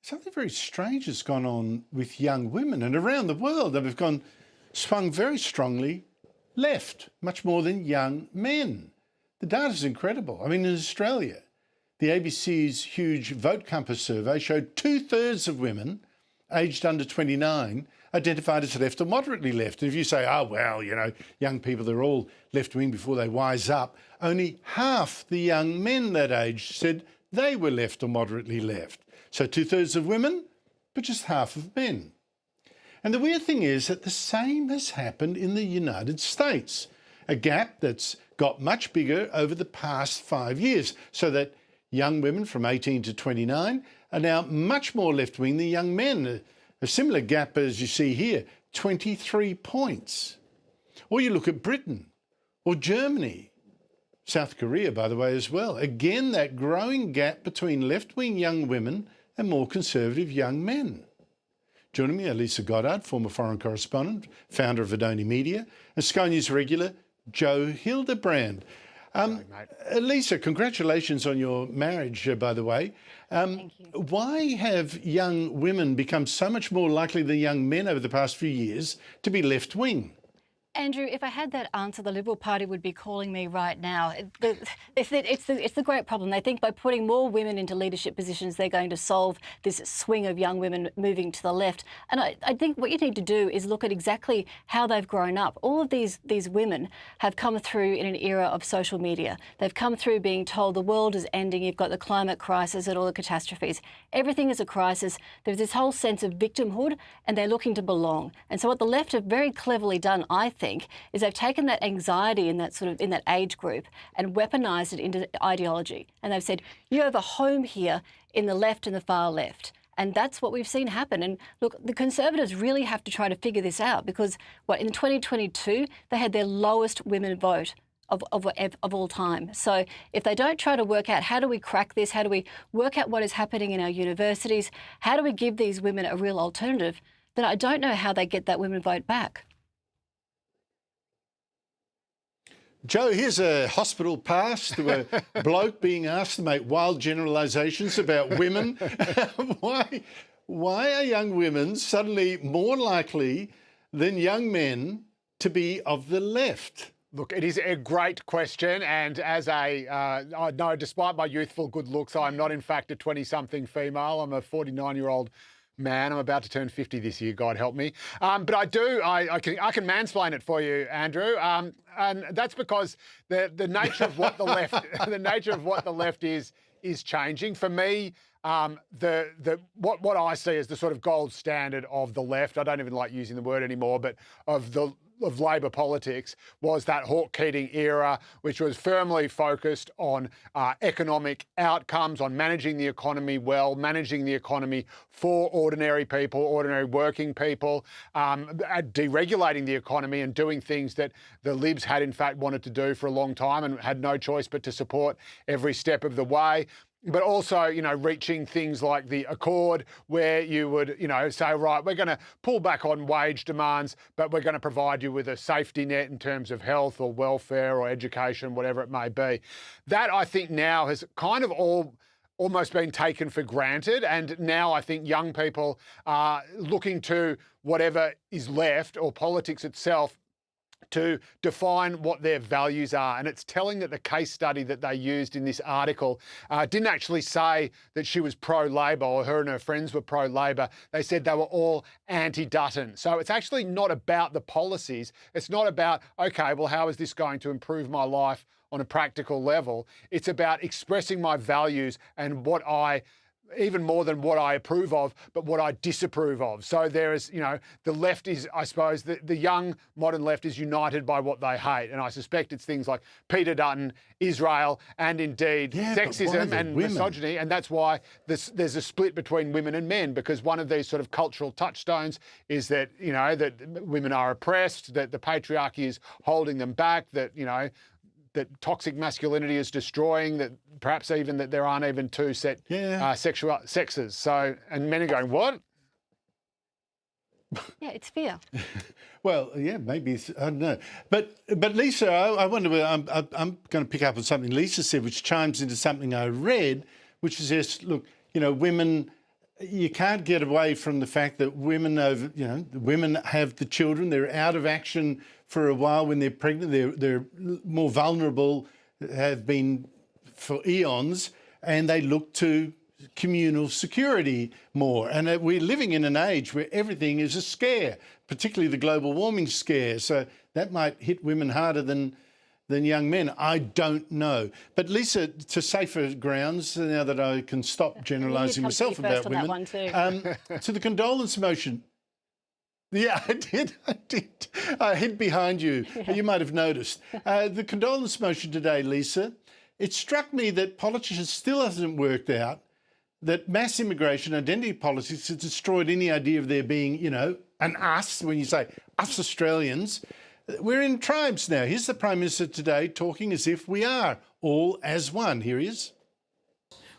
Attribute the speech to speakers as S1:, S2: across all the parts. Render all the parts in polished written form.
S1: something very strange has gone on with young women and around the world. They've swung very strongly left, much more than young men. The data's incredible. I mean, in Australia, the ABC's huge Vote Compass survey showed 2/3 of women aged under 29 identified as left or moderately left. And if you say, oh, well, you know, young people, they're all left-wing before they wise up, only half the young men that age said they were left or moderately left. So 2/3 of women, but just half of men. And the weird thing is that the same has happened in the United States, a gap that's got much bigger over the past 5 years, so that young women from 18 to 29 are now much more left-wing than young men. A similar gap as you see here, 23 points. Or you look at Britain or Germany, South Korea, by the way, as well. Again, that growing gap between left-wing young women and more conservative young men. Joining me are Lisa Goddard, former foreign correspondent, founder of Adoni Media, and Sky News regular Joe Hildebrand. Lisa, congratulations on your marriage, by the way.
S2: Thank you.
S1: Why have young women become so much more likely than young men over the past few years to be left-wing?
S2: Andrew, if I had that answer, the Liberal Party would be calling me right now. It's the great problem. They think by putting more women into leadership positions, they're going to solve this swing of young women moving to the left. And I think what you need to do is look at exactly how they've grown up. All of these women have come through in an era of social media. They've come through being told the world is ending, you've got the climate crisis and all the catastrophes. Everything is a crisis. There's this whole sense of victimhood, and they're looking to belong. And so what the left have very cleverly done, I think, is they've taken that anxiety in that age group and weaponised it into ideology. And they've said, you have a home here in the left and the far left. And that's what we've seen happen. And look, the Conservatives really have to try to figure this out because, in 2022, they had their lowest women vote of all time. So if they don't try to work out how do we crack this, how do we work out what is happening in our universities, how do we give these women a real alternative, then I don't know how they get that women vote back.
S1: Joe, here's a hospital pass to a bloke being asked to make wild generalisations about women. Why are young women suddenly more likely than young men to be of the left?
S3: Look, it is a great question, and as I know, despite my youthful good looks, I'm not in fact a 20-something female. I'm a 49-year-old man. I'm about to turn 50 this year, God help me. But I can mansplain it for you, Andrew. And that's because the nature of what the left is changing. For me, what I see as the sort of gold standard of the left, I don't even like using the word anymore, but of Labor politics was that Hawke-Keating era, which was firmly focused on economic outcomes, on managing the economy well, managing the economy for ordinary people, ordinary working people, deregulating the economy and doing things that the Libs had in fact wanted to do for a long time and had no choice but to support every step of the way. But also, reaching things like the Accord where you would, say, right, we're going to pull back on wage demands, but we're going to provide you with a safety net in terms of health or welfare or education, whatever it may be. That, I think, now has kind of almost been taken for granted. And now I think young people are looking to whatever is left or politics itself to define what their values are. And it's telling that the case study that they used in this article didn't actually say that she was pro-Labor or her and her friends were pro-Labor. They said they were all anti-Dutton. So it's actually not about the policies. It's not about, okay, well, how is this going to improve my life on a practical level? It's about expressing my values and what even more than what I approve of, but what I disapprove of. So there is, the left is, I suppose, the young modern left is united by what they hate. And I suspect it's things like Peter Dutton, Israel, and indeed sexism and misogyny. And that's why there's a split between women and men, because one of these sort of cultural touchstones is that, that women are oppressed, that the patriarchy is holding them back, that, that toxic masculinity is destroying, that perhaps even that there aren't even two set sexual sexes. So, and men are going, what?
S2: Yeah, it's fear.
S1: Well, yeah, maybe, I don't know. But Lisa, I wonder, I'm going to pick up on something Lisa said, which chimes into something I read, which is this, look, women you can't get away from the fact that women women have the children. They're out of action for a while when they're pregnant. They're more vulnerable, have been for eons, and they look to communal security more. And we're living in an age where everything is a scare, particularly the global warming scare. So that might hit women harder than young men. I don't know. But Lisa, to safer grounds, now that I can stop generalising myself about women, to the condolence motion. Yeah, I did. I hid behind you. Yeah. You might have noticed. The condolence motion today, Lisa, it struck me that politicians still hasn't worked out that mass immigration identity politics has destroyed any idea of there being, an us, when you say us Australians. We're in tribes now. Here's the Prime Minister today talking as if we are all as one. Here he is.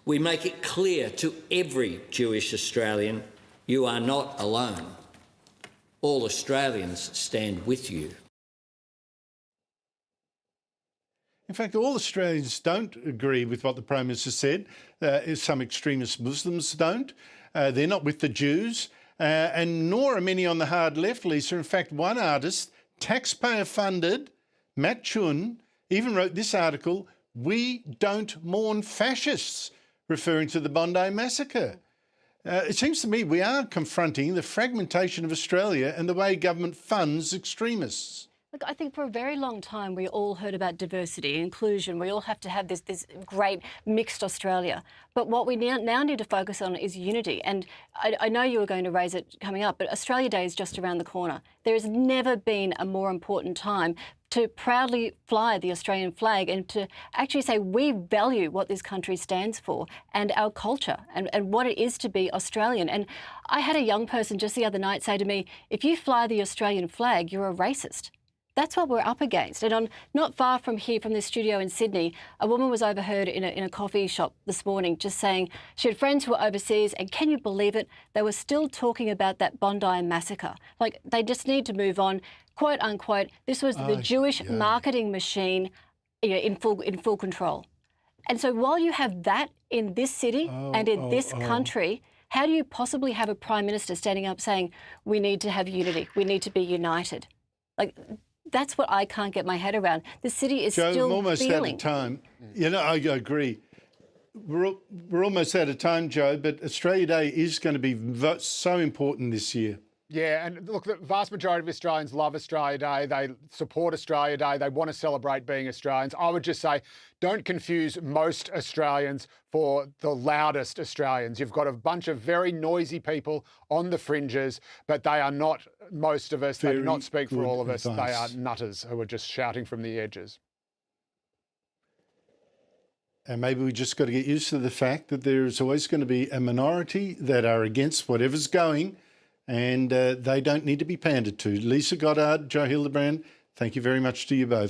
S4: We make it clear to every Jewish Australian, you are not alone. All Australians stand with you.
S1: In fact, all Australians don't agree with what the Prime Minister said. Some extremist Muslims don't. They're not with the Jews. And nor are many on the hard left, Lisa. In fact, one artist, taxpayer-funded, Matt Chun, even wrote this article, "We don't mourn fascists," referring to the Bondi massacre. It seems to me we are confronting the fragmentation of Australia and the way government funds extremists.
S2: Look, I think for a very long time we all heard about diversity, inclusion. We all have to have this great mixed Australia. But what we now need to focus on is unity. And I know you were going to raise it coming up, but Australia Day is just around the corner. There has never been a more important time to proudly fly the Australian flag and to actually say we value what this country stands for and our culture and what it is to be Australian. And I had a young person just the other night say to me, if you fly the Australian flag, you're a racist. That's what we're up against. And not far from here, from this studio in Sydney, a woman was overheard in a coffee shop this morning just saying she had friends who were overseas, and can you believe it? They were still talking about that Bondi massacre. Like, they just need to move on. Quote unquote, this was the Jewish marketing machine in full control. And so while you have that in this city and in this country, how do you possibly have a Prime Minister standing up saying we need to have unity, we need to be united? Like, that's what I can't get my head around. The city is
S1: Joe,
S2: still
S1: I'm almost
S2: feeling.
S1: out of time. I agree. We're almost out of time, Joe, but Australia Day is going to be so important this year.
S3: Yeah, and look, the vast majority of Australians love Australia Day. They support Australia Day. They want to celebrate being Australians. I would just say, don't confuse most Australians for the loudest Australians. You've got a bunch of very noisy people on the fringes, but they are not most of us. They do not speak for all of us. They are nutters who are just shouting from the edges.
S1: And maybe we just got to get used to the fact that there's always going to be a minority that are against whatever's going, and they don't need to be pandered to. Lisa Goddard, Joe Hildebrand, thank you very much to you both.